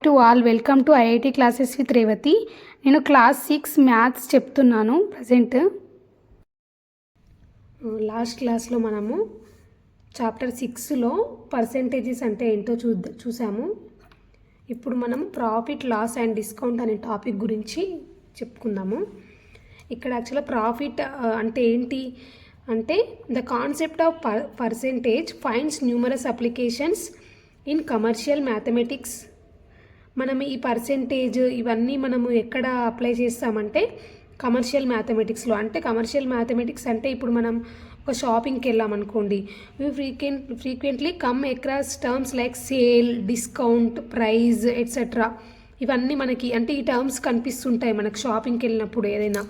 To all welcome to IIT classes with Revathi. నేను class 6 maths చెప్తున్నాను present. Last క్లాస్లో మనము చాప్టర్ 6లో పర్సెంటేజెస్ అంటే ఏంటో చూసాము. ఇప్పుడు మనం ప్రాఫిట్, లాస్ అండ్ డిస్కౌంట్ అనే టాపిక్ గురించి చెప్పుకుందాము. ఇక్కడ యాక్చువల్గా ప్రాఫిట్ అంటే ఏంటి అంటే the concept of percentage finds numerous applications in commercial mathematics. మనం ఈ పర్సెంటేజ్ ఇవన్నీ మనము ఎక్కడ అప్లై చేస్తామంటే కమర్షియల్ మ్యాథమెటిక్స్లో. అంటే కమర్షియల్ మ్యాథమెటిక్స్ అంటే ఇప్పుడు మనం ఒక షాపింగ్కి వెళ్ళామనుకోండి, frequently come across terms like sale, discount, price etcetera. ఇవన్నీ మనకి అంటే ఈ టర్మ్స్ కనిపిస్తుంటాయి మనకు షాపింగ్కి వెళ్ళినప్పుడు. ఏదైనా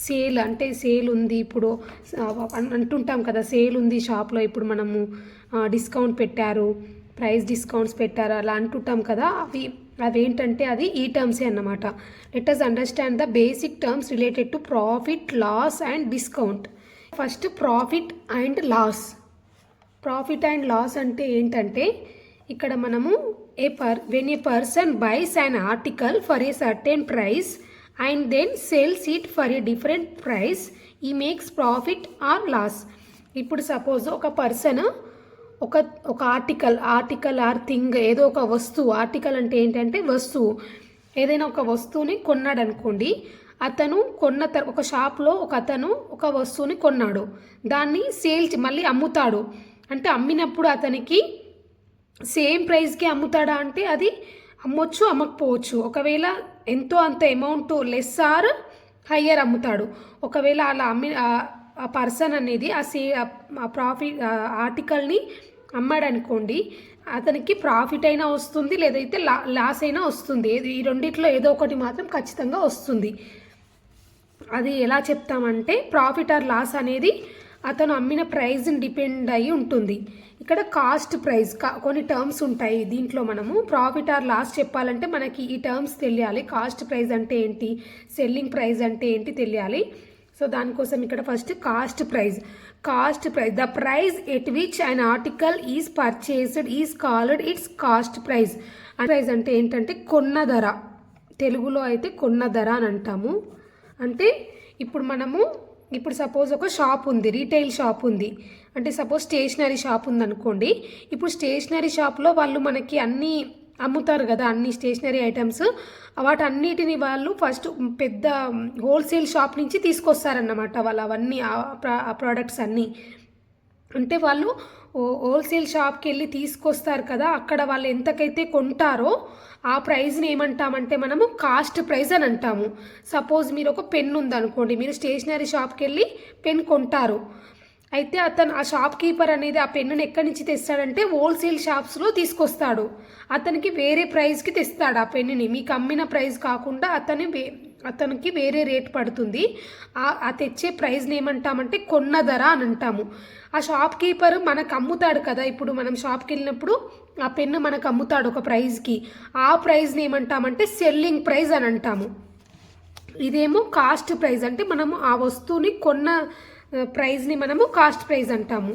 సేల్ అంటే సేల్ ఉంది, ఇప్పుడు అంటుంటాం కదా సేల్ ఉంది షాప్లో, ఇప్పుడు మనము డిస్కౌంట్ పెట్టారు, ప్రైస్ డిస్కౌంట్స్ పెట్టారు అలా అంటుంటాం కదా. అవేంటంటే అది ఈ టర్మ్సే అన్నమాట. Let us understand the basic terms related to profit, loss and discount. First profit and loss. Profit and loss అంటే ఏంటంటే ఇక్కడ మనము when a person buys an article for a certain price and then sells it for a different price, he makes profit or loss. ఇప్పుడు suppose ఒక person ఒక article are thing, ఏదో ఒక వస్తువు, ఆర్టికల్ అంటే ఏంటంటే వస్తువు, ఏదైనా ఒక వస్తువుని కొన్నాడు అనుకోండి. అతను ఒక షాప్లో అతను ఒక వస్తువుని కొన్నాడు, దాన్ని మళ్ళీ అమ్ముతాడు. అంటే అమ్మినప్పుడు అతనికి సేమ్ ప్రైస్కి అమ్ముతాడా అంటే అది అమ్మొచ్చు, అమ్మకపోవచ్చు. ఒకవేళ ఎంతో అంత అమౌంట్ లెస్ ఆర్ హయ్యర్ అమ్ముతాడు. ఒకవేళ అలా ఆ పర్సన్ అనేది ప్రాఫిట్ ఆర్టికల్ని అమ్మాడనుకోండి, అతనికి ప్రాఫిట్ అయినా వస్తుంది, లేదైతే లాస్ అయినా వస్తుంది. ఈ రెండిట్లో ఏదో ఒకటి మాత్రం ఖచ్చితంగా వస్తుంది. అది ఎలా చెప్తామంటే ప్రాఫిట్ ఆర్ లాస్ అనేది అతను అమ్మిన ప్రైస్ని డిపెండ్ అయ్యి ఉంటుంది. ఇక్కడ కాస్ట్ ప్రైస్ కొన్ని టర్మ్స్ ఉంటాయి దీంట్లో. మనము ప్రాఫిట్ ఆర్ లాస్ చెప్పాలంటే మనకి ఈ టర్మ్స్ తెలియాలి. కాస్ట్ ప్రైస్ అంటే ఏంటి, సెల్లింగ్ ప్రైస్ అంటే ఏంటి తెలియాలి. సో దానికోసం ఇక్కడ first cost price. The price at which an article is purchased is called it's cost price. Price అంటే ఏంటంటే కొన్న ధర, తెలుగులో అయితే కొన్న ధర అని అంటాము. అంటే ఇప్పుడు సపోజ్ ఒక షాప్ ఉంది, రీటైల్ షాప్ ఉంది, అంటే సపోజ్ స్టేషనరీ షాప్ ఉందనుకోండి. ఇప్పుడు స్టేషనరీ షాప్లో వాళ్ళు మనకి అన్నీ అమ్ముతారు కదా, అన్ని స్టేషనరీ ఐటమ్స్. వాటన్నిటిని వాళ్ళు ఫస్ట్ పెద్ద హోల్సేల్ షాప్ నుంచి తీసుకొస్తారన్నమాట. వాళ్ళు అవన్నీ ఆ ప్రోడక్ట్స్ అన్నీ అంటే వాళ్ళు హోల్సేల్ షాప్కి వెళ్ళి తీసుకొస్తారు కదా. అక్కడ వాళ్ళు ఎంతకైతే కొంటారో ఆ ప్రైస్ని ఏమంటామంటే మనము కాస్ట్ ప్రైస్ అని అంటాము. సపోజ్ మీరు ఒక పెన్ ఉందనుకోండి, మీరు స్టేషనరీ షాప్కి వెళ్ళి పెన్ కొంటారు. అయితే ఆ షాప్ కీపర్ అనేది ఆ పెన్నుని ఎక్కడి నుంచి తెస్తాడంటే హోల్సేల్ షాప్స్లో తీసుకొస్తాడు. అతనికి వేరే ప్రైస్కి తెస్తాడు ఆ పెన్నుని, మీకు అమ్మిన ప్రైస్ కాకుండా అతనికి వేరే రేట్ పడుతుంది. ఆ తెచ్చే ప్రైస్ని ఏమంటామంటే కొన్న ధర అని అంటాము. ఆ షాప్ కీపర్ మనకు అమ్ముతాడు కదా, ఇప్పుడు మనం షాప్కి వెళ్ళినప్పుడు ఆ పెన్ను మనకు అమ్ముతాడు ఒక ప్రైస్కి. ఆ ప్రైస్ని ఏమంటామంటే సెల్లింగ్ ప్రైస్ అని అంటాము. ఇదేమో కాస్ట్ ప్రైస్, అంటే మనము ఆ వస్తువుని కొన్న ప్రైస్ని మనము కాస్ట్ ప్రైస్ అంటాము.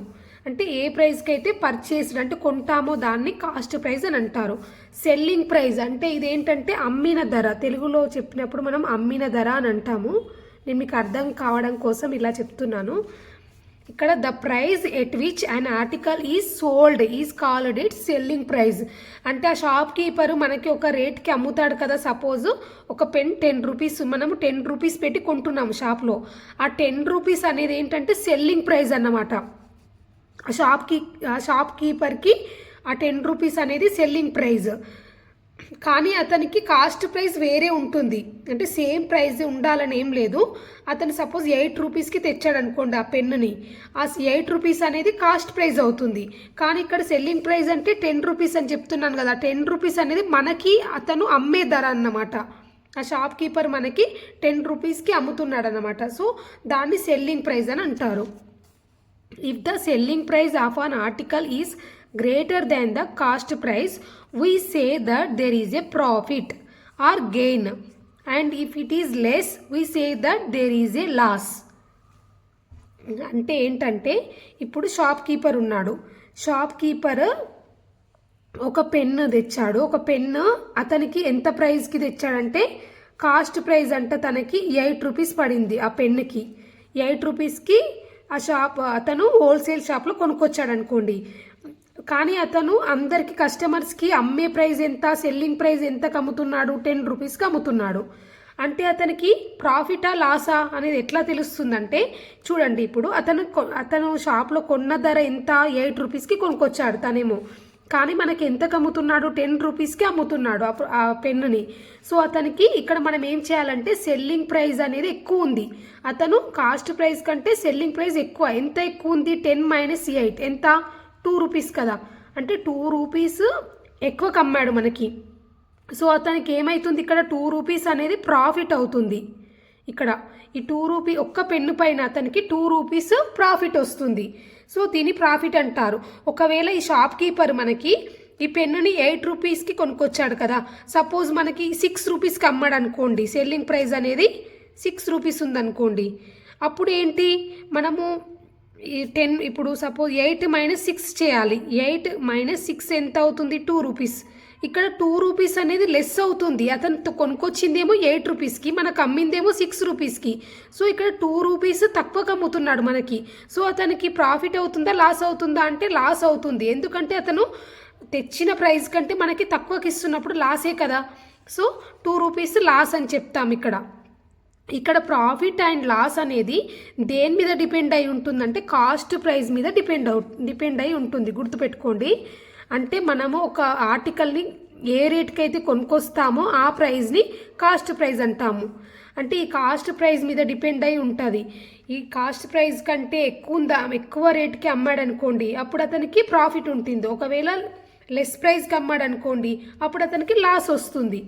అంటే ఏ ప్రైస్కి అయితే పర్చేస్డ్ అంటే కొంటామో దాన్ని కాస్ట్ ప్రైస్ అని అంటారు. సెల్లింగ్ ప్రైస్ అంటే ఇదేంటంటే అమ్మిన ధర, తెలుగులో చెప్పినప్పుడు మనం అమ్మిన ధర అని అంటాము. నేను మీకు అర్థం కావడం కోసం ఇలా చెప్తున్నాను. ఇక్కడ the price at which an article is sold is called it selling price. అంటే ఆ షాప్ కీపరు మనకి ఒక రేట్కి అమ్ముతాడు కదా. సపోజ్ ఒక పెన్ 10 రూపీస్, మనము 10 రూపీస్ పెట్టి కొంటున్నాము షాప్లో. ఆ 10 రూపీస్ అనేది ఏంటంటే సెల్లింగ్ ప్రైస్ అన్నమాట. ఆ షాప్ కీపర్కి ఆ 10 రూపీస్ అనేది సెల్లింగ్ ప్రైస్. కానీ అతనికి కాస్ట్ ప్రైస్ వేరే ఉంటుంది, అంటే సేమ్ ప్రైస్ ఉండాలని ఏం లేదు. అతను సపోజ్ 8 రూపీస్కి తెచ్చాడు అనుకోండి ఆ పెన్నుని, ఆ 8 రూపీస్ అనేది కాస్ట్ ప్రైస్ అవుతుంది. కానీ ఇక్కడ సెల్లింగ్ ప్రైస్ అంటే 10 రూపీస్ అని చెప్తున్నాను కదా. 10 రూపీస్ అనేది మనకి అతను అమ్మే ధర అన్నమాట. ఆ షాప్ కీపర్ మనకి 10 రూపీస్కి అమ్ముతున్నాడు అన్నమాట. సో దాన్ని సెల్లింగ్ ప్రైస్ అని అంటారు. If the selling price of an article is greater than the cost price, we say that there is a profit or gain, and if it is less we say that there is a loss. అంటే ఏంటంటే ఇప్పుడు shop keeper ఉన్నాడు, shop keeper ఒక pen తెచ్చాడు. ఒక pen అతనికి ఎంత ప్రైస్కి తెచ్చాడంటే కాస్ట్ ప్రైస్ అంటే తనకి 8 రూపీస్ పడింది. ఆ పెన్నుకి 8 రూపీస్కి అతను హోల్సేల్ షాప్లో కొనుక్కొచ్చాడు అనుకోండి. కానీ అతను అందరికి కస్టమర్స్కి అమ్మే ప్రైస్ ఎంత, సెల్లింగ్ ప్రైస్ ఎంతకు అమ్ముతున్నాడు? 10 రూపీస్కి అమ్ముతున్నాడు. అంటే అతనికి ప్రాఫిటా లాసా అనేది ఎట్లా తెలుస్తుందంటే చూడండి, ఇప్పుడు అతను షాప్లో కొన్న ధర ఎంత? 8 రూపీస్కి కొనుక్కొచ్చాడు తనేమో. కానీ మనకి ఎంతకు అమ్ముతున్నాడు? 10 రూపీస్కి అమ్ముతున్నాడు ఆ పెన్నుని. సో అతనికి ఇక్కడ మనం ఏం చేయాలంటే సెల్లింగ్ ప్రైస్ అనేది ఎక్కువ ఉంది. అతను కాస్ట్ ప్రైస్ కంటే సెల్లింగ్ ప్రైస్ ఎక్కువ. ఎంత ఎక్కువ ఉంది? 10 - 8 ఎంత? 2 రూపీస్ కదా. అంటే 2 రూపీస్ ఎక్కువకి అమ్మాడు మనకి. సో అతనికి ఏమవుతుంది ఇక్కడ? 2 రూపీస్ అనేది ప్రాఫిట్ అవుతుంది. ఇక్కడ ఈ 2 రూపీ ఒక్క పెన్ను పైన అతనికి 2 రూపీస్ ప్రాఫిట్ వస్తుంది. సో దీని ప్రాఫిట్ అంటారు. ఒకవేళ ఈ షాప్ కీపర్ మనకి ఈ పెన్నుని 8 రూపీస్కి కొనుక్కొచ్చాడు కదా, సపోజ్ మనకి 6 రూపీస్కి అమ్మాడు అనుకోండి. సెల్లింగ్ ప్రైస్ అనేది 6 రూపీస్ ఉందనుకోండి. అప్పుడు ఏంటి, మనము ఈ 10 ఇప్పుడు సపోజ్ 8 - 6 చేయాలి. 8 - 6 ఎంత అవుతుంది? 2 రూపీస్. ఇక్కడ 2 రూపీస్ అనేది లెస్ అవుతుంది. అతను కొనుక్కొచ్చిందేమో 8 రూపీస్కి, మనకు అమ్మిందేమో 6 రూపీస్కి. సో ఇక్కడ 2 రూపీస్ తక్కువగా అమ్ముతున్నాడు మనకి. సో అతనికి ప్రాఫిట్ అవుతుందా లాస్ అవుతుందా అంటే లాస్ అవుతుంది. ఎందుకంటే అతను తెచ్చిన ప్రైస్ కంటే మనకి తక్కువకి ఇస్తున్నప్పుడు లాసే కదా. సో 2 రూపీస్ లాస్ అని చెప్తాం ఇక్కడ ప్రాఫిట్ అండ్ లాస్ అనేది దేని మీద డిపెండ్ అయి ఉంటుందంటే కాస్ట్ ప్రైస్ మీద డిపెండ్ అయి ఉంటుంది. గుర్తుపెట్టుకోండి. అంటే మనము ఒక ఆర్టికల్ని ఏ రేట్కి అయితే కొనుక్కొస్తామో ఆ ప్రైస్ని కాస్ట్ ప్రైస్ అంటాము. అంటే ఈ కాస్ట్ ప్రైస్ మీద డిపెండ్ అయి ఉంటుంది. ఈ కాస్ట్ ప్రైస్ కంటే ఎక్కువ రేట్కి అమ్మాడు అనుకోండి, అప్పుడు అతనికి ప్రాఫిట్ ఉంటుంది. ఒకవేళ లెస్ ప్రైస్కి అమ్మాడు అనుకోండి, అప్పుడు అతనికి లాస్ వస్తుంది.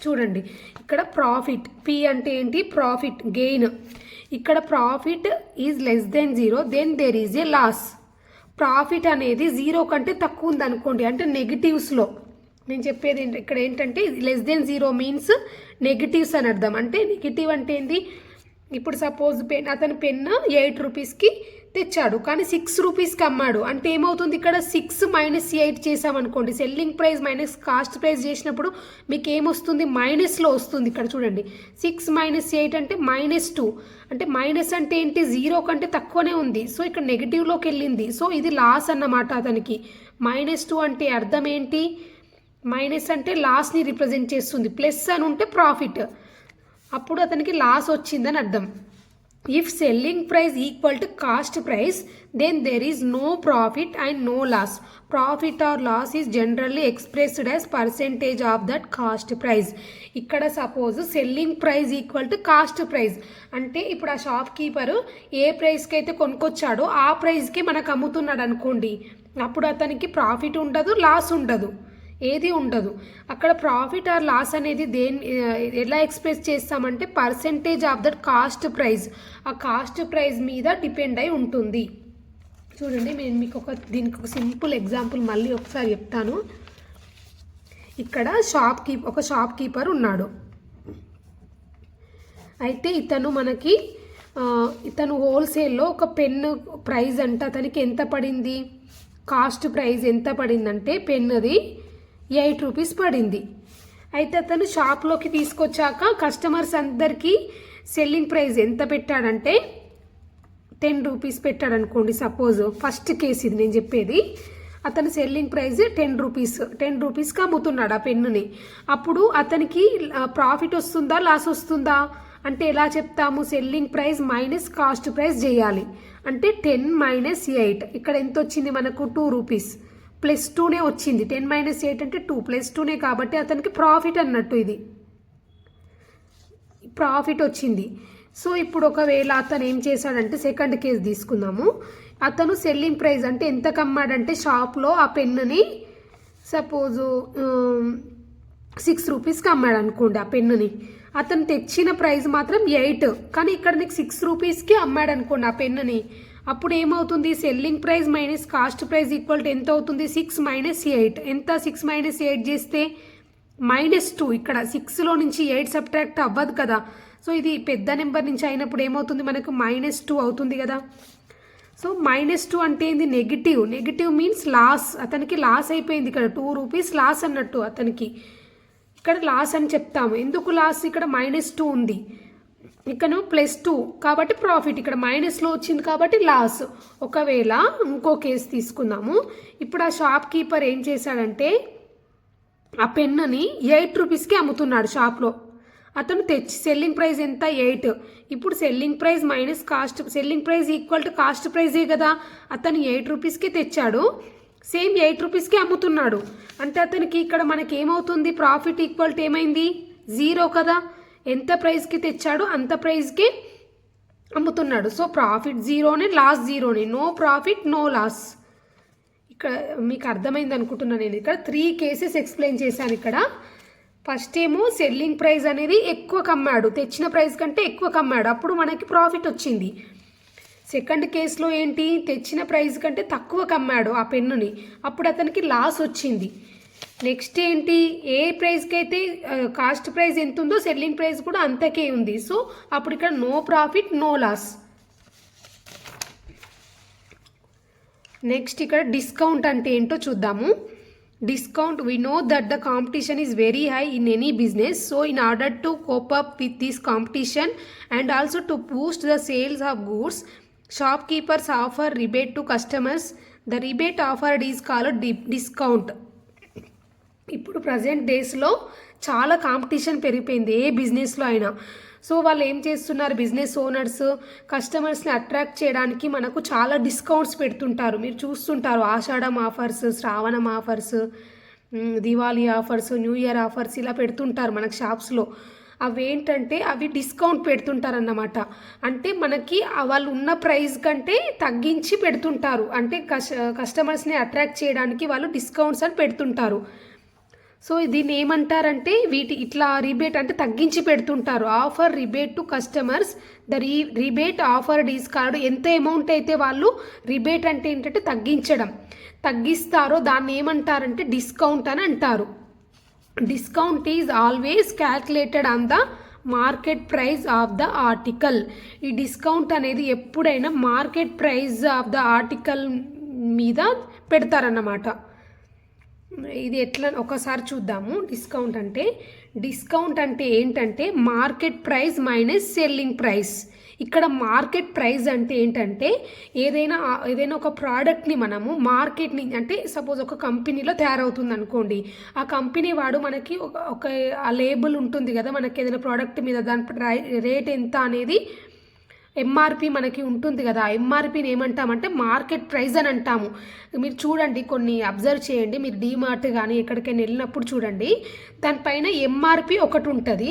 చూడండి, ఇక్కడ ప్రాఫిట్, పి అంటే ఏంటి? Profit, gain. ఇక్కడ profit is less than 0, then there is a loss. Profit అనేది 0 కంటే తక్కువ ఉంది అనుకోండి, అంటే నెగిటివ్స్లో. నేను చెప్పేది ఇక్కడ ఏంటంటే లెస్ దెన్ 0 మీన్స్ నెగిటివ్స్ అని అర్థం. అంటే నెగిటివ్ అంటే ఏంటి? ఇప్పుడు సపోజ్ అతను పెన్ను 8 రూపీస్కి తెచ్చాడు, కానీ 6 రూపీస్కి అమ్మాడు. అంటే ఏమవుతుంది ఇక్కడ? 6 - 8 చేసామనుకోండి, selling price minus cost price చేసినప్పుడు మీకు ఏమొస్తుంది? మైనస్లో వస్తుంది. ఇక్కడ చూడండి, 6 - 8 అంటే -2. అంటే మైనస్ అంటే ఏంటి? 0 కంటే తక్కువనే ఉంది. సో ఇక్కడ నెగిటివ్లోకి వెళ్ళింది. సో ఇది లాస్ అన్నమాట అతనికి. -2 అంటే అర్థం ఏంటి? మైనస్ అంటే లాస్ని రిప్రజెంట్ చేస్తుంది, ప్లస్ అని ఉంటే ప్రాఫిట్. అప్పుడు అతనికి లాస్ వచ్చిందని అర్థం. If selling price equal to cost price, then there is no profit and no loss. Profit or loss is generally expressed as percentage of that cost price. ఇక్కడ suppose selling price equal to cost price అంటే ఇప్పుడు ఆ shop keeper ఏ ప్రైస్కి అయితే కొనుక్కొచ్చాడో ఆ ప్రైస్కి మనకు అమ్ముతున్నాడు అనుకోండి, అప్పుడు అతనికి ప్రాఫిట్ ఉండదు, లాస్ ఉండదు, ఏది ఉండదు. అక్కడ ప్రాఫిట్ ఆర్ లాస్ అనేది ఎలా ఎక్స్ప్రెస్ చేస్తామంటే percentage of that cost price, ఆ కాస్ట్ ప్రైస్ మీద డిపెండ్ అయి ఉంటుంది. చూడండి, నేను మీకు దీనికి ఒక సింపుల్ ఎగ్జాంపుల్ మళ్ళీ ఒకసారి చెప్తాను. ఇక్కడ ఒక షాప్ కీపర్ ఉన్నాడు. అయితే ఇతను హోల్సేల్లో ఒక పెన్ను ప్రైస్ అంటే అతనికి ఎంత పడింది? కాస్ట్ ప్రైస్ ఎంత పడిందంటే పెన్నుది 8 రూపీస్ పడింది. అయితే అతను షాప్లోకి తీసుకొచ్చాక కస్టమర్స్ అందరికీ సెల్లింగ్ ప్రైస్ ఎంత పెట్టాడంటే 10 రూపీస్ పెట్టాడు అనుకోండి. సపోజ్ ఫస్ట్ కేసు ఇది నేను చెప్పేది. అతను సెల్లింగ్ ప్రైస్ 10 రూపీస్కి అమ్ముతున్నాడు ఆ పెన్నుని. అప్పుడు అతనికి ప్రాఫిట్ వస్తుందా లాస్ వస్తుందా అంటే ఎలా చెప్తాము? Selling price minus cost price చేయాలి. అంటే 10 - 8 ఇక్కడ ఎంత వచ్చింది మనకు? 2 రూపీస్. +2నే వచ్చింది. 10 - 8 అంటే 2 +2నే కాబట్టి అతనికి ప్రాఫిట్ అన్నట్టు, ఇది ప్రాఫిట్ వచ్చింది. సో ఇప్పుడు ఒకవేళ అతను ఏం చేశాడంటే సెకండ్ కేసు తీసుకుందాము. అతను సెల్లింగ్ ప్రైస్ అంటే ఎంత కమ్మాడంటే షాప్లో ఆ పెన్నుని సపోజు 6 రూపీస్కి అమ్మాడు అనుకోండి ఆ పెన్నుని. అతను తెచ్చిన ప్రైస్ మాత్రం 8, కానీ ఇక్కడ నీకు 6 రూపీస్కి అమ్మాడు అనుకోండి ఆ పెన్నుని. అప్పుడు ఏమవుతుంది? Selling price minus cost price equal to ఎంత అవుతుంది? 6 - 8. ఎంత? 6 - 8 చేస్తే -2. ఇక్కడ 6లో నుంచి 8 సబ్ట్రాక్ట్ అవ్వదు కదా. సో ఇది పెద్ద నెంబర్ నుంచి అయినప్పుడు ఏమవుతుంది? మనకు -2 అవుతుంది కదా. సో -2 అంటే ఏంది? Negative means loss. అతనికి లాస్ అయిపోయింది ఇక్కడ, 2 రూపీస్ లాస్ అన్నట్టు అతనికి. ఇక్కడ లాస్ అని చెప్తాము. ఎందుకు లాస్? ఇక్కడ -2 ఉంది, ఇక్కడ +2 కాబట్టి ప్రాఫిట్. ఇక్కడ మైనస్లో వచ్చింది కాబట్టి లాస్. ఒకవేళ ఇంకో కేసు తీసుకుందాము. ఇప్పుడు ఆ షాప్ కీపర్ ఏం చేశాడంటే ఆ పెన్నుని 8 రూపీస్కి అమ్ముతున్నాడు షాప్లో. అతను తెచ్చి సెల్లింగ్ ప్రైస్ ఎంత? 8. ఇప్పుడు selling price minus cost, selling price equal to cost ప్రైజే కదా. అతను 8 రూపీస్కి తెచ్చాడు, సేమ్ 8 రూపీస్కి అమ్ముతున్నాడు. అంటే అతనికి ఇక్కడ మనకి ఏమవుతుంది? ప్రాఫిట్ ఈక్వల్ టు ఏమైంది? 0 కదా. ఎంత ప్రైస్కి తెచ్చాడో అంత ప్రైస్కి అమ్ముతున్నాడు. సో ప్రాఫిట్ 0నే, లాస్ 0నే. No profit no loss. ఇక్కడ మీకు అర్థమైంది అనుకుంటున్నాను. నేను ఇక్కడ 3 కేసెస్ ఎక్స్ప్లెయిన్ చేశాను. ఇక్కడ ఫస్ట్ ఏమో సెల్లింగ్ ప్రైస్ అనేది ఎక్కువ కమ్మాడు, తెచ్చిన ప్రైస్ కంటే ఎక్కువ కమ్మాడు, అప్పుడు మనకి ప్రాఫిట్ వచ్చింది. సెకండ్ కేసులో ఏంటి? తెచ్చిన ప్రైస్ కంటే తక్కువ కమ్మాడు ఆ పెన్నుని, అప్పుడు అతనికి లాస్ వచ్చింది. నెక్స్ట్ ఏంటి? ఏ ప్రైస్కి అయితే కాస్ట్ ప్రైస్ ఎంత ఉందో సెల్లింగ్ ప్రైస్ కూడా అంతకే ఉంది. సో అప్పుడు ఇక్కడ no profit no loss. Next ఇక్కడ డిస్కౌంట్ అంటే ఏంటో చూద్దాము. Discount, we know that the competition is very high in any business, so in order to cope up with this competition and also to boost the sales of goods, shopkeepers offer rebate to customers. The rebate offered is called discount. ఇప్పుడు present డేస్లో చాలా competition పెరిగిపోయింది ఏ బిజినెస్లో అయినా. So వాళ్ళు ఏం చేస్తున్నారు? Business owners కస్టమర్స్ని attract చేయడానికి మనకు చాలా డిస్కౌంట్స్ పెడుతుంటారు. మీరు చూస్తుంటారు, ఆషాఢం ఆఫర్స్, శ్రావణం offers, Diwali offers, new year offers ఇలా పెడుతుంటారు మనకు షాప్స్లో. అవేంటంటే అవి డిస్కౌంట్ పెడుతుంటారన్నమాట. అంటే మనకి వాళ్ళు ఉన్న ప్రైస్ కంటే తగ్గించి పెడుతుంటారు. అంటే కస్టమర్స్ని అట్రాక్ట్ చేయడానికి వాళ్ళు డిస్కౌంట్స్ అని పెడుతుంటారు. సో దీన్ని ఏమంటారంటే ఇట్లా రిబేట్ అంటే తగ్గించి పెడుతుంటారు. Offer rebate to customers. The rebate offered is called. ఎంత అమౌంట్ అయితే వాళ్ళు రిబేట్ అంటే ఏంటంటే తగ్గిస్తారో దాన్ని ఏమంటారంటే డిస్కౌంట్ అని అంటారు. Discount is always calculated on the market price of the article. ఈ డిస్కౌంట్ అనేది ఎప్పుడైనా market price of the article మీద పెడతారన్నమాట. ఇది ఎట్లా ఒకసారి చూద్దాము. డిస్కౌంట్ అంటే ఏంటంటే market price minus selling price. ఇక్కడ మార్కెట్ ప్రైస్ అంటే ఏంటంటే ఏదైనా ఒక ప్రోడక్ట్ని మనము మార్కెట్ని అంటే సపోజ్ ఒక కంపెనీలో తయారవుతుంది అనుకోండి, ఆ కంపెనీ వాడు మనకి ఒక ఆ లేబుల్ ఉంటుంది కదా మనకి ఏదైనా ప్రోడక్ట్ మీద, దాని రేట్ ఎంత అనేది ఎంఆర్పి మనకి ఉంటుంది కదా. ఎంఆర్పిని ఏమంటామంటే మార్కెట్ ప్రైస్ అని అంటాము. మీరు చూడండి, కొన్ని అబ్జర్వ్ చేయండి. మీరు డీమార్ట్ కానీ ఎక్కడికైనా వెళ్ళినప్పుడు చూడండి, దానిపైన ఎంఆర్పి ఒకటి ఉంటుంది,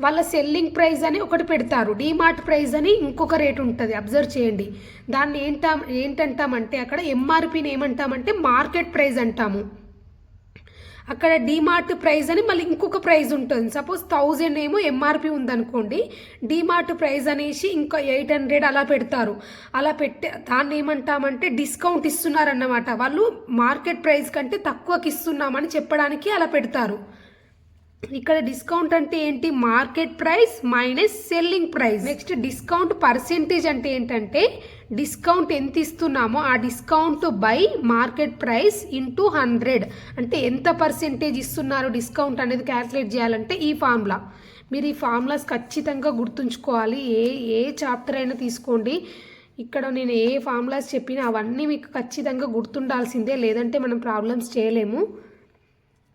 వాళ్ళ సెల్లింగ్ ప్రైస్ అని ఒకటి పెడతారు, డీమార్ట్ ప్రైస్ అని ఇంకొక రేట్ ఉంటుంది. అబ్జర్వ్ చేయండి. దాన్ని ఏంటంటామంటే అక్కడ ఎంఆర్పిని ఏమంటామంటే మార్కెట్ ప్రైస్ అంటాము. అక్కడ డీమార్ట్ ప్రైస్ అని మళ్ళీ ఇంకొక ప్రైస్ ఉంటుంది. సపోజ్ 1000 ఏమో ఎంఆర్పి ఉందనుకోండి, డీమార్ట్ ప్రైస్ అనేసి ఇంకా 800 అలా పెడతారు. అలా దాన్ని ఏమంటామంటే డిస్కౌంట్ ఇస్తున్నారన్నమాట. వాళ్ళు మార్కెట్ ప్రైస్ కంటే తక్కువకి ఇస్తున్నామని చెప్పడానికి అలా పెడతారు. ఇక్కడ డిస్కౌంట్ అంటే ఏంటి? Market price minus selling price. Next discount percentage అంటే ఏంటంటే డిస్కౌంట్ ఎంత ఇస్తున్నామో ఆ discount by market price into 100. అంటే ఎంత పర్సెంటేజ్ ఇస్తున్నారు డిస్కౌంట్ అనేది క్యాల్కులేట్ చేయాలంటే ఈ ఫార్ములా. మీరు ఈ ఫార్ములాస్ ఖచ్చితంగా గుర్తుంచుకోవాలి. ఏ చాప్టర్ అయినా తీసుకోండి, ఇక్కడ నేను ఏ ఫార్ములాస్ చెప్పినా అవన్నీ మీకు ఖచ్చితంగా గుర్తుండాల్సిందే, లేదంటే మనం ప్రాబ్లమ్స్ చేయలేము.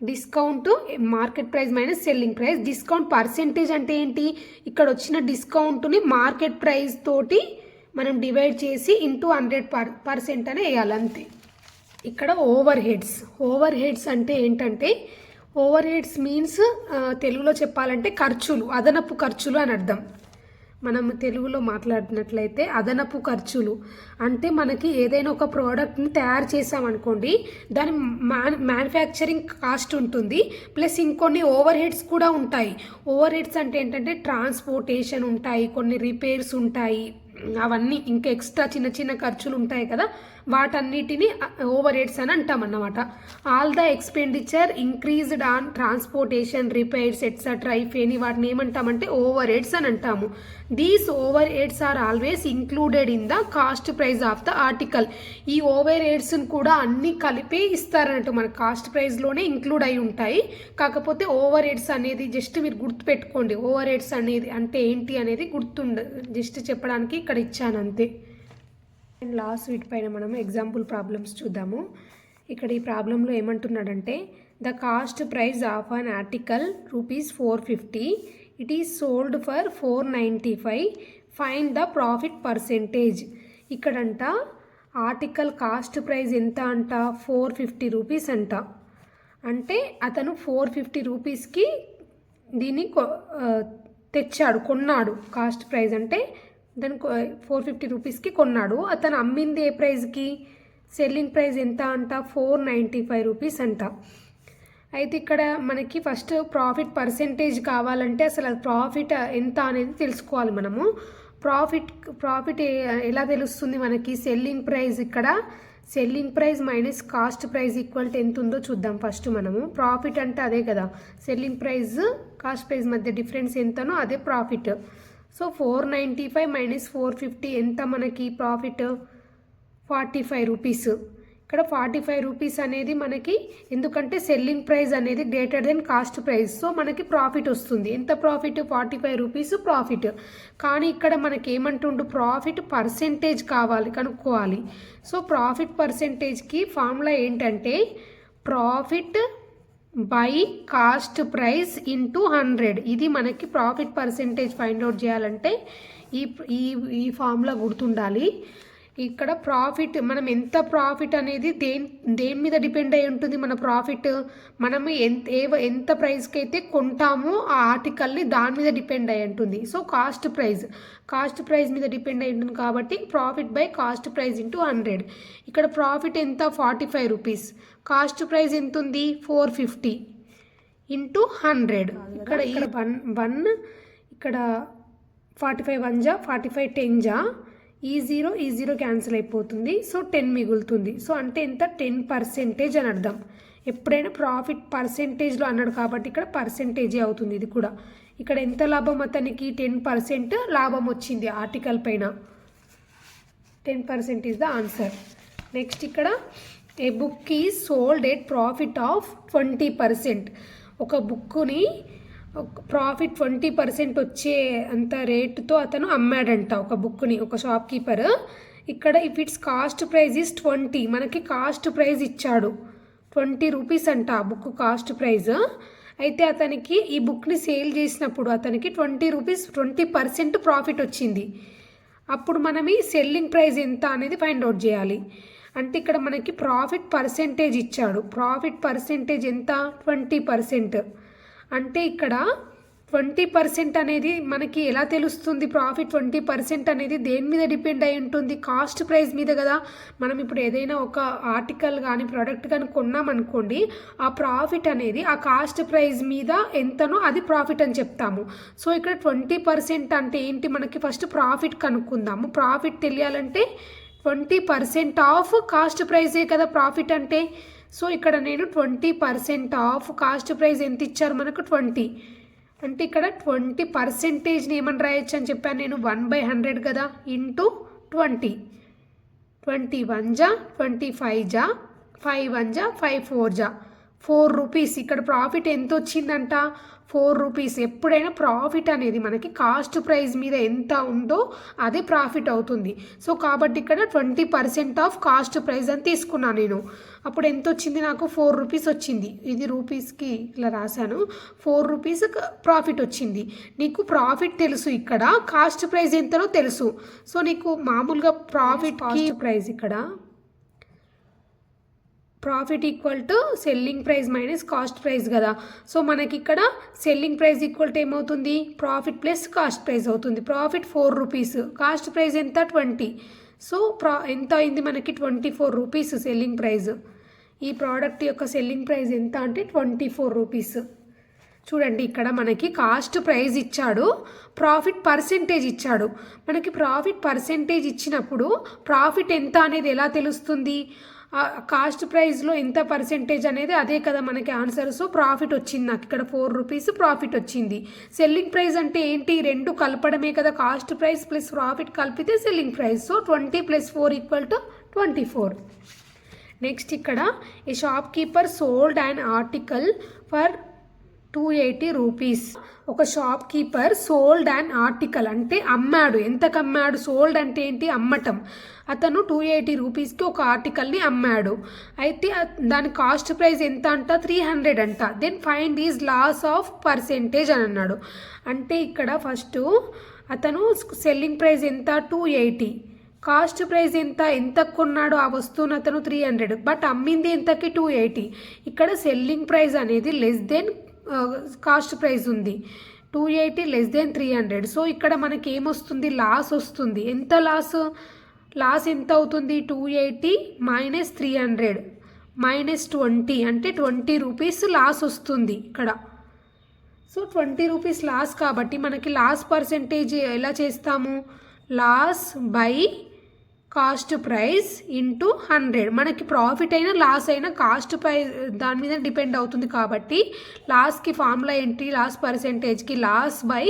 Discount market price minus selling price. Discount percentage అంటే ఏంటి? ఇక్కడ వచ్చిన డిస్కౌంట్ని మార్కెట్ ప్రైస్ తోటి మనం డివైడ్ చేసి ఇంటూ 100% అని వేయాలి, అంతే. ఇక్కడ ఓవర్ హెడ్స్ అంటే ఏంటంటే ఓవర్ హెడ్స్ మీన్స్ తెలుగులో చెప్పాలంటే ఖర్చులు, అదనపు ఖర్చులు అని అర్థం. మనం తెలుగులో మాట్లాడినట్లయితే అదనపు ఖర్చులు అంటే మనకి ఏదైనా ఒక ప్రోడక్ట్ని తయారు చేసామనుకోండి, దాని మ్యానుఫ్యాక్చరింగ్ కాస్ట్ ఉంటుంది, ప్లస్ ఇంకొన్ని ఓవర్ హెడ్స్ కూడా ఉంటాయి. ఓవర్ హెడ్స్ అంటే ఏంటంటే ట్రాన్స్పోర్టేషన్ ఉంటాయి, కొన్ని రిపేర్స్ ఉంటాయి, అవన్నీ ఇంకా ఎక్స్ట్రా చిన్న చిన్న ఖర్చులు ఉంటాయి కదా, వాటన్నిటిని ఓవర్ హెడ్స్ అని అంటాం అన్నమాట. All the expenditure increased on transportation, repairs etcetera if any, వాటిని ఏమంటామంటే ఓవర్ హెడ్స్ అని అంటాము. These overheads are always included in the cost price of the article. ఈ ఓవర్ హెడ్స్ని కూడా అన్ని కలిపి ఇస్తారన్నట్టు, మన కాస్ట్ ప్రైస్లోనే ఇంక్లూడ్ అయి ఉంటాయి. కాకపోతే ఓవర్ హెడ్స్ అనేది జస్ట్ మీరు గుర్తుపెట్టుకోండి, ఓవర్ హెడ్స్ అనేది అంటే ఏంటి అనేది జస్ట్ చెప్పడానికి ఇక్కడ ఇచ్చాను అంతే. అండ్ లాస్ట్ వీటిపైన మనం ఎగ్జాంపుల్ ప్రాబ్లమ్స్ చూద్దాము. ఇక్కడ ఈ ప్రాబ్లంలో ఏమంటున్నాడంటే, the cost price of an article ₹450, it is sold for $495, find the profit percentage. ఇక్కడంట ఆర్టికల్ కాస్ట్ ప్రైస్ ఎంత అంట, ₹450 అంట. అంటే అతను ₹450కి దీన్ని తెచ్చాడు, కొన్నాడు. కాస్ట్ ప్రైస్ అంటే దాని ₹450కి కొన్నాడు. అతను అమ్మింది ఏ ప్రైస్కి, సెల్లింగ్ ప్రైస్ ఎంత అంట, ₹495 అంట. అయితే ఇక్కడ మనకి ఫస్ట్ ప్రాఫిట్ పర్సెంటేజ్ కావాలంటే అసలు ప్రాఫిట్ ఎంత అనేది తెలుసుకోవాలి మనము. ప్రాఫిట్ ఎలా తెలుస్తుంది మనకి, సెల్లింగ్ ప్రైస్, ఇక్కడ selling price minus cost price equal to ఎంత ఉందో చూద్దాం ఫస్ట్ మనము. ప్రాఫిట్ అంటే అదే కదా, సెల్లింగ్ ప్రైస్ కాస్ట్ ప్రైస్ మధ్య డిఫరెన్స్ ఎంతనో అదే ప్రాఫిట్. సో $495 మైనస్ $450 ఎంత మనకి ప్రాఫిట్, ₹45. ఇక్కడ ₹45 అనేది మనకి, ఎందుకంటే సెల్లింగ్ ప్రైస్ అనేది greater than cost price, so మనకి ప్రాఫిట్ వస్తుంది. ఎంత ప్రాఫిట్, ₹45 ప్రాఫిట్. కానీ ఇక్కడ మనకి ఏమంటుండు, ప్రాఫిట్ పర్సెంటేజ్ కావాలి, కనుక్కోవాలి. సో ప్రాఫిట్ పర్సెంటేజ్కి ఫార్ములా ఏంటంటే profit by cost price into 100. ఇది మనకి ప్రాఫిట్ పర్సెంటేజ్ ఫైండ్ అవుట్ చేయాలంటే ఈ ఫార్ములా గుర్తుండాలి. ఇక్కడ ప్రాఫిట్, మనం ఎంత ప్రాఫిట్ అనేది దేని మీద డిపెండ్ అయి ఉంటుంది, మన ప్రాఫిట్ మనము ఎంత ప్రైస్కి అయితే కొంటామో ఆ ఆర్టికల్ని దాని మీద డిపెండ్ అయి ఉంటుంది. సో కాస్ట్ ప్రైస్ మీద డిపెండ్ అయి ఉంటుంది కాబట్టి profit by cost price into 100. ఇక్కడ ప్రాఫిట్ ఎంత, ₹45. కాస్ట్ ప్రైస్ ఎంత ఉంది, $450 ఇంటూ 100. ఇక్కడ 1 ఇక్కడ 45 1 45 10 ఈ జీరో క్యాన్సిల్ అయిపోతుంది. సో 10 మిగులుతుంది. సో అంటే ఎంత, 10% అని అర్థం. ఎప్పుడైనా ప్రాఫిట్ పర్సెంటేజ్లో అన్నాడు కాబట్టి ఇక్కడ పర్సెంటేజే అవుతుంది. ఇది కూడా ఇక్కడ ఎంత లాభం, అతనికి 10% లాభం వచ్చింది ఆర్టికల్ పైన. 10% ఈజ్ ద ఆన్సర్. నెక్స్ట్ ఇక్కడ a book is sold at profit of 20%. ఒక బుక్ని ప్రాఫిట్ 20% వచ్చే అంత రేటుతో అతను అమ్మాడంట ఒక బుక్ని, ఒక షాప్కీపర్. ఇక్కడ if it's cost price is 20, మనకి కాస్ట్ ప్రైస్ ఇచ్చాడు ₹20 అంట ఆ బుక్ కాస్ట్ ప్రైస్. అయితే అతనికి ఈ బుక్ని సేల్ చేసినప్పుడు అతనికి ₹20 ప్రాఫిట్ వచ్చింది. అప్పుడు మనం ఈ సెల్లింగ్ ప్రైస్ ఎంత అనేది ఫైండ్ అవుట్ చేయాలి. అంటే ఇక్కడ మనకి ప్రాఫిట్ పర్సెంటేజ్ ఇచ్చాడు. ప్రాఫిట్ పర్సెంటేజ్ ఎంత, 20%. అంటే ఇక్కడ 20% అనేది మనకి ఎలా తెలుస్తుంది, ప్రాఫిట్ 20% అనేది దేని మీద డిపెండ్ అయి ఉంటుంది, కాస్ట్ ప్రైస్ మీద కదా. మనం ఇప్పుడు ఏదైనా ఒక ఆర్టికల్ కానీ ప్రోడక్ట్ కానీ కొన్నామనుకోండి, ఆ ప్రాఫిట్ అనేది ఆ కాస్ట్ ప్రైస్ మీద ఎంతనో అది ప్రాఫిట్ అని చెప్తాము. సో ఇక్కడ 20% అంటే ఏంటి, మనకి ఫస్ట్ ప్రాఫిట్ కనుక్కుందాము. ప్రాఫిట్ తెలియాలంటే 20% ఆఫ్ కాస్ట్ ప్రైసే కదా ప్రాఫిట్ అంటే. సో ఇక్కడ నేను 20% ఆఫ్ కాస్ట్ ప్రైస్ ఎంత ఇచ్చారు మనకు, 20. అంటే ఇక్కడ 20%ని ఏమని రాయొచ్చు అని చెప్పాను నేను, 1/100 కదా, ఇంటూ 20. 20 1 25 5 1 5 4 ₹4. ఇక్కడ ప్రాఫిట్ ఎంత వచ్చిందంట, ₹4. ఎప్పుడైనా ప్రాఫిట్ అనేది మనకి కాస్ట్ ప్రైస్ మీద ఎంత ఉందో అదే ప్రాఫిట్ అవుతుంది. సో కాబట్టి ఇక్కడ 20% ఆఫ్ కాస్ట్ ప్రైస్ అని తీసుకున్నాను నేను. అప్పుడు ఎంత వచ్చింది నాకు, ₹4 వచ్చింది. ఇది రూపీస్కి ఇలా రాశాను, ₹4 ప్రాఫిట్ వచ్చింది. నీకు ప్రాఫిట్ తెలుసు, ఇక్కడ కాస్ట్ ప్రైస్ ఎంతనో తెలుసు. సో నీకు మామూలుగా ప్రాఫిట్ కాస్ట్ ప్రైస్, ఇక్కడ profit equal to selling price minus cost price కదా. సో మనకి ఇక్కడ సెల్లింగ్ ప్రైస్ ఈక్వల్ టు ఏమవుతుంది, ప్రాఫిట్ ప్లస్ కాస్ట్ ప్రైస్ అవుతుంది. ప్రాఫిట్ ₹4, కాస్ట్ ప్రైస్ ఎంత, 20. సో ఎంత అయింది మనకి, ₹24 సెల్లింగ్ ప్రైస్. ఈ ప్రోడక్ట్ యొక్క సెల్లింగ్ ప్రైస్ ఎంత అంటే ₹24. చూడండి ఇక్కడ మనకి కాస్ట్ ప్రైస్ ఇచ్చాడు, ప్రాఫిట్ పర్సెంటేజ్ ఇచ్చాడు. మనకి ప్రాఫిట్ పర్సెంటేజ్ ఇచ్చినప్పుడు ప్రాఫిట్ ఎంత అనేది ఎలా తెలుస్తుంది? కాస్ట్ ప్రైస్లో ఎంత పర్సెంటేజ్ అనేది అదే కదా మనకి ఆన్సర్. సో ప్రాఫిట్ వచ్చింది నాకు ఇక్కడ 4 రూపీస్ ప్రాఫిట్ వచ్చింది. సెల్లింగ్ ప్రైస్ అంటే ఏంటి? రెండు కలపడమే కదా, కాస్ట్ ప్రైస్ ప్లస్ ప్రాఫిట్ కలిపితే సెల్లింగ్ ప్రైస్. సో 20 + 4 = 24. నెక్స్ట్ ఇక్కడ a shopkeeper sold and article for 280 rupees. ఒక shopkeeper sold and article అంటే అమ్మాడు. ఎంతకు అమ్మాడు? సోల్డ్ అంటే ఏంటి? అమ్మటం. అతను 280 రూపీస్కి ఒక ఆర్టికల్ని అమ్మాడు. అయితే దాని కాస్ట్ ప్రైస్ ఎంత అంట? 300 అంట. Then find is loss of percentage అని అన్నాడు. అంటే ఇక్కడ ఫస్ట్ అతను సెల్లింగ్ ప్రైస్ ఎంత? 280. కాస్ట్ ప్రైస్ ఎంత కొన్నాడు ఆ వస్తువును? అతను 300. బట్ అమ్మింది ఎంతకి? 280. ఇక్కడ సెల్లింగ్ ప్రైస్ అనేది లెస్ దెన్ కాస్ట్ ప్రైస్ ఉంది. 280 < 300. సో ఇక్కడ మనకి ఏమొస్తుంది? లాస్ వస్తుంది. ఎంత లాస్? లాస్ ఎంత అవుతుంది? 280 - 300 -20 అంటే 20 రూపీస్ లాస్ వస్తుంది ఇక్కడ. సో 20 రూపీస్ లాస్ కాబట్టి మనకి లాస్ పర్సెంటేజ్ ఎలా చేస్తాము? Loss by cost price into 100. మనకి ప్రాఫిట్ అయినా లాస్ అయినా కాస్ట్ ప్రైస్ దాని మీద డిపెండ్ అవుతుంది కాబట్టి లాస్కి ఫార్ములా ఏంటి? లాస్ పర్సెంటేజ్కి loss by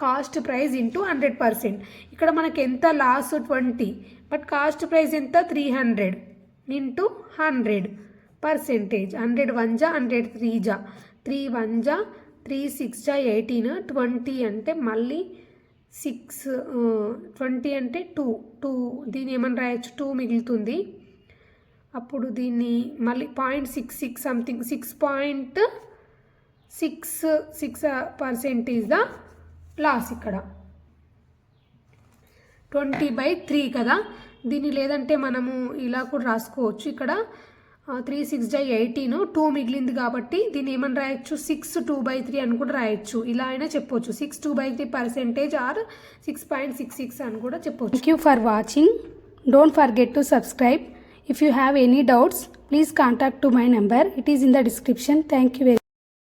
cost price into 100%. ఇక్కడ మనకి ఎంత లాస్? 20. బట్ కాస్ట్ ప్రైస్ ఎంత? 300 ఇంటూ 100%. 100 1 జా 100 3 జా 3 1 జా 3 6 జా 18. 20 అంటే మళ్ళీ 6 20 అంటే 2 దీన్ని ఏమని రాయొచ్చు? 2 మిగులుతుంది. అప్పుడు దీన్ని మళ్ళీ 0.66 సంథింగ్ 6.66% ఈజ్ ద లాస్. ఇక్కడ 20/3 కదా. దీన్ని లేదంటే మనము ఇలా కూడా రాసుకోవచ్చు. ఇక్కడ 3 6 జా 18, 2 మిగిలింది కాబట్టి దీన్ని ఏమని రాయొచ్చు? 6 2/3 అని కూడా రాయొచ్చు. ఇలా అయినా చెప్పొచ్చు. 6 2/3% ఆర్ 6.66 అని కూడా చెప్పొచ్చు. Thank you for watching. Don't forget to subscribe. If you have any doubts please contact to my number. It is in the description. Thank you very